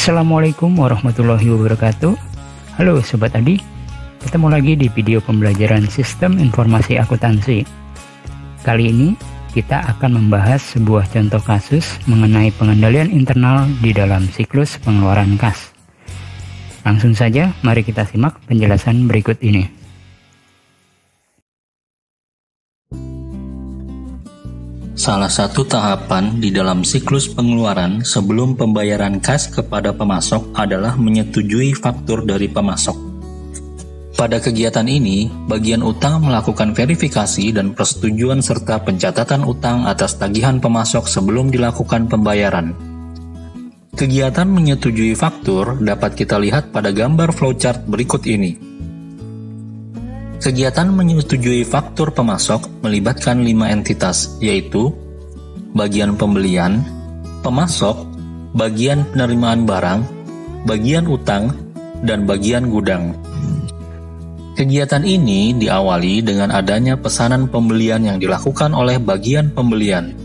Assalamualaikum warahmatullahi wabarakatuh. Halo Sobat Adi, ketemu lagi di video pembelajaran Sistem Informasi Akuntansi. Kali ini kita akan membahas sebuah contoh kasus mengenai pengendalian internal di dalam siklus pengeluaran kas. Langsung saja, mari kita simak penjelasan berikut ini. Salah satu tahapan di dalam siklus pengeluaran sebelum pembayaran kas kepada pemasok adalah menyetujui faktur dari pemasok. Pada kegiatan ini, bagian utang melakukan verifikasi dan persetujuan serta pencatatan utang atas tagihan pemasok sebelum dilakukan pembayaran. Kegiatan menyetujui faktur dapat kita lihat pada gambar flowchart berikut ini. Kegiatan menyetujui faktur pemasok melibatkan 5 entitas, yaitu bagian pembelian, pemasok, bagian penerimaan barang, bagian utang, dan bagian gudang. Kegiatan ini diawali dengan adanya pesanan pembelian yang dilakukan oleh bagian pembelian.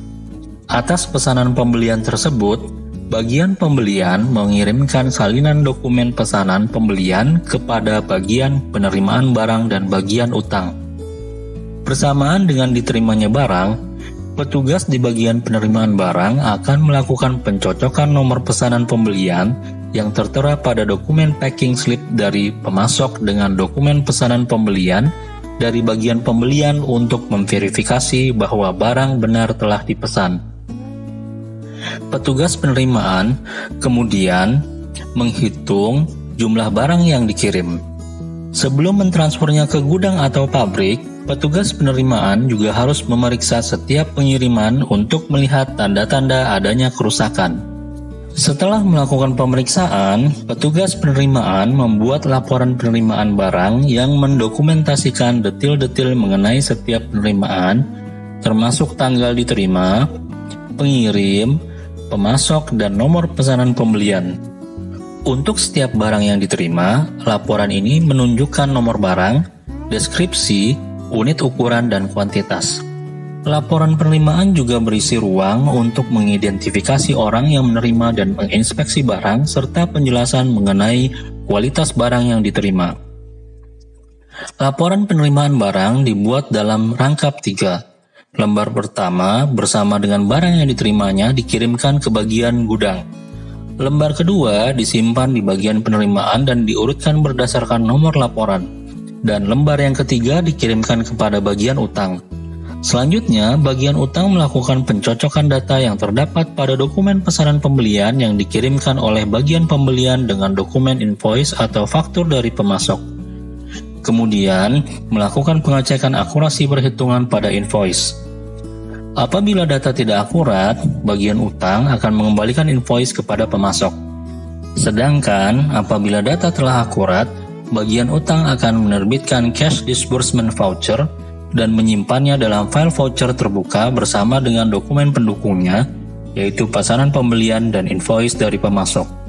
Atas pesanan pembelian tersebut, bagian pembelian mengirimkan salinan dokumen pesanan pembelian kepada bagian penerimaan barang dan bagian utang. Bersamaan dengan diterimanya barang, petugas di bagian penerimaan barang akan melakukan pencocokan nomor pesanan pembelian yang tertera pada dokumen packing slip dari pemasok dengan dokumen pesanan pembelian dari bagian pembelian untuk memverifikasi bahwa barang benar telah dipesan. Petugas penerimaan kemudian menghitung jumlah barang yang dikirim. Sebelum mentransfernya ke gudang atau pabrik, petugas penerimaan juga harus memeriksa setiap pengiriman untuk melihat tanda-tanda adanya kerusakan. Setelah melakukan pemeriksaan, petugas penerimaan membuat laporan penerimaan barang yang mendokumentasikan detil-detil mengenai setiap penerimaan, termasuk tanggal diterima, pengirim, pemasok, dan nomor pesanan pembelian. Untuk setiap barang yang diterima, laporan ini menunjukkan nomor barang, deskripsi, unit ukuran, dan kuantitas. Laporan penerimaan juga berisi ruang untuk mengidentifikasi orang yang menerima dan menginspeksi barang, serta penjelasan mengenai kualitas barang yang diterima. Laporan penerimaan barang dibuat dalam rangkap 3. Lembar pertama bersama dengan barang yang diterimanya dikirimkan ke bagian gudang. Lembar kedua disimpan di bagian penerimaan dan diurutkan berdasarkan nomor laporan. Dan lembar yang ketiga dikirimkan kepada bagian utang. Selanjutnya, bagian utang melakukan pencocokan data yang terdapat pada dokumen pesanan pembelian yang dikirimkan oleh bagian pembelian dengan dokumen invoice atau faktur dari pemasok. Kemudian, melakukan pengecekan akurasi perhitungan pada invoice. Apabila data tidak akurat, bagian utang akan mengembalikan invoice kepada pemasok. Sedangkan, apabila data telah akurat, bagian utang akan menerbitkan cash disbursement voucher dan menyimpannya dalam file voucher terbuka bersama dengan dokumen pendukungnya, yaitu pesanan pembelian dan invoice dari pemasok.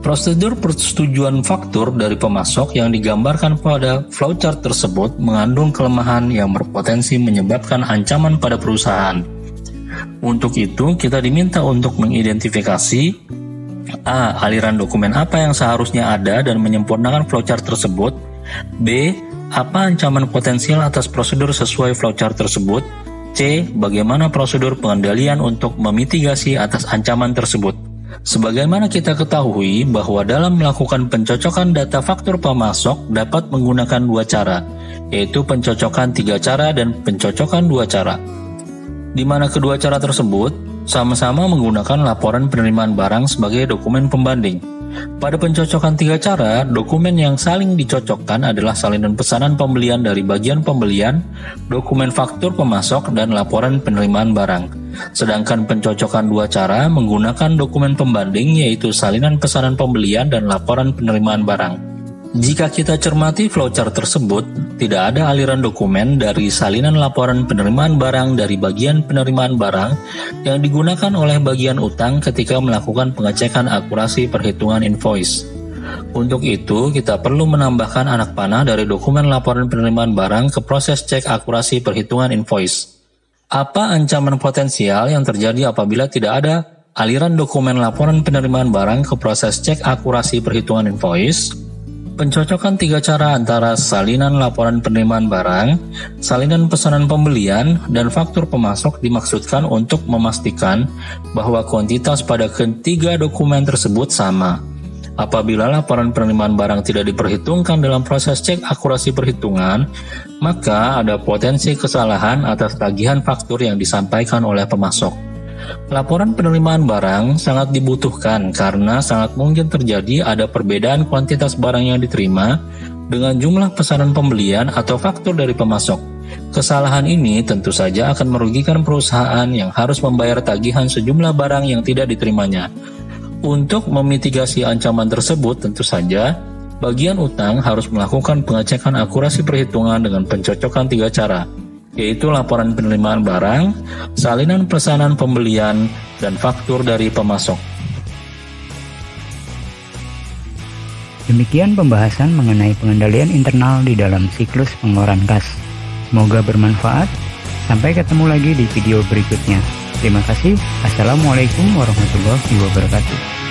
Prosedur persetujuan faktur dari pemasok yang digambarkan pada flowchart tersebut mengandung kelemahan yang berpotensi menyebabkan ancaman pada perusahaan. Untuk itu, kita diminta untuk mengidentifikasi A. Aliran dokumen apa yang seharusnya ada dan menyempurnakan flowchart tersebut. B. Apa ancaman potensial atas prosedur sesuai flowchart tersebut. C. Bagaimana prosedur pengendalian untuk memitigasi atas ancaman tersebut. Sebagaimana kita ketahui bahwa dalam melakukan pencocokan data faktur pemasok dapat menggunakan 2 cara, yaitu pencocokan 3 cara dan pencocokan 2 cara. Di mana kedua cara tersebut sama-sama menggunakan laporan penerimaan barang sebagai dokumen pembanding. Pada pencocokan 3 cara, dokumen yang saling dicocokkan adalah salinan pesanan pembelian dari bagian pembelian, dokumen faktur pemasok, dan laporan penerimaan barang. Sedangkan pencocokan 2 cara menggunakan dokumen pembanding, yaitu salinan pesanan pembelian dan laporan penerimaan barang. Jika kita cermati flowchart tersebut, tidak ada aliran dokumen dari salinan laporan penerimaan barang dari bagian penerimaan barang yang digunakan oleh bagian utang ketika melakukan pengecekan akurasi perhitungan invoice. Untuk itu, kita perlu menambahkan anak panah dari dokumen laporan penerimaan barang ke proses cek akurasi perhitungan invoice. Apa ancaman potensial yang terjadi apabila tidak ada aliran dokumen laporan penerimaan barang ke proses cek akurasi perhitungan invoice, pencocokan 3 cara antara salinan laporan penerimaan barang, salinan pesanan pembelian, dan faktur pemasok dimaksudkan untuk memastikan bahwa kuantitas pada ketiga dokumen tersebut sama. Apabila laporan penerimaan barang tidak diperhitungkan dalam proses cek akurasi perhitungan, maka ada potensi kesalahan atas tagihan faktur yang disampaikan oleh pemasok. Laporan penerimaan barang sangat dibutuhkan karena sangat mungkin terjadi ada perbedaan kuantitas barang yang diterima dengan jumlah pesanan pembelian atau faktur dari pemasok. Kesalahan ini tentu saja akan merugikan perusahaan yang harus membayar tagihan sejumlah barang yang tidak diterimanya. Untuk memitigasi ancaman tersebut, tentu saja bagian utang harus melakukan pengecekan akurasi perhitungan dengan pencocokan 3 cara, yaitu laporan penerimaan barang, salinan pesanan pembelian, dan faktur dari pemasok. Demikian pembahasan mengenai pengendalian internal di dalam siklus pengeluaran kas. Semoga bermanfaat. Sampai ketemu lagi di video berikutnya. Terima kasih. Assalamualaikum warahmatullahi wabarakatuh.